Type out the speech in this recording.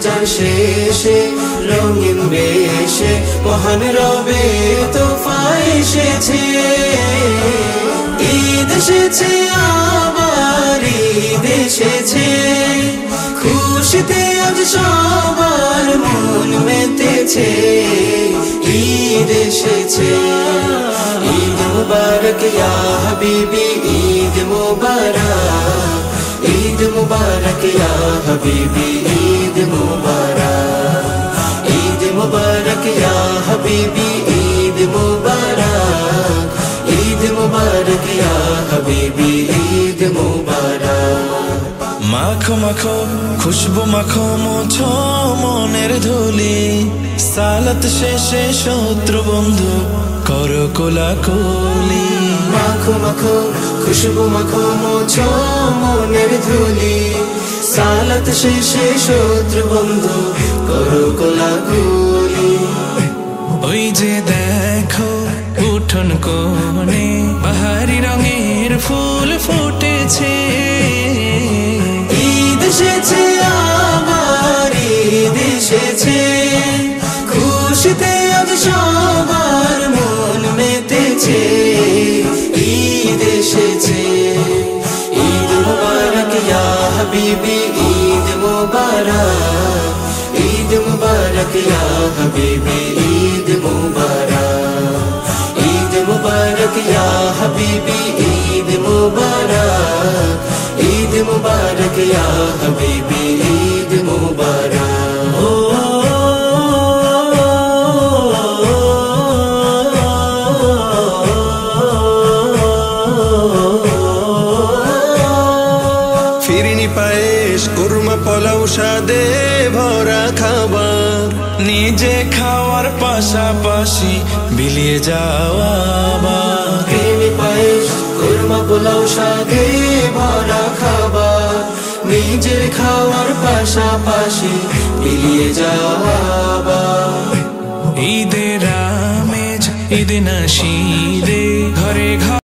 যার শেষে রঙিন বেশে মহান রবে তোফায় এসেছে। ঈদ এসেছে আবার ঈদ এসেছে, খুশিতে আজ সবার মন মেতেছে। ঈদ এসেছে, ঈদ মুবারক ইয়া হাবিবি, ঈদ মুবারক, ঈদ মুবারক ইয়া হাবিবি, ঈদ মুবারক, ঈদ মুবারক ইয়া হাবিবি, ঈদ মুবারক, ঈদ মুবারক ইয়া হাবিবি, ঈদ মুবারক। মাখো মাখো খুশবু মাখো মোছো মনের ধুলি, সালাত শেষে শত্রু বন্ধু করো কোলাকুলি। মাখো মাখো খুশবু মাখো মোছো মনের ধুলি, সালাত শেষে শত্রু বন্ধু করো কোলাকুলি। ওই যে দেখো উঠোন কোণে বাহারি রঙের ফুল ফুটেছে। ঈদ এসেছে আবার ঈদ এসেছে, খুশিতে আজ সবার মন মেতেছে। ঈদ এসেছে, ঈদ মুবারক ইয়া হাবিবি, ঈদ মুবারক, ঈদ মুবারক ইয়া হাবিবি, ঈদ মুবারক, ঈদ মুবারক ইয়া হাবিবি, ঈদ মুবারক, ঈদ মুবারক ইয়া হাবিবি, ঈদ মুবারক। ফিরিনি পায়েস কুরমা পোলাও স্বাদে ভরা খাবার, নিজে খাওয়ার পাশাপাশি বিলিয়ে যাওয়া আবার। ফিরিনি পায়েস কুরমা পোলাও স্বাদে ভরা খাবার, নিজের খাওয়ার পাশাপাশি বিলিয়ে যাওয়া আবার। ঈদের আমেজ ঈদ নাশিদে ঘরে ঘরে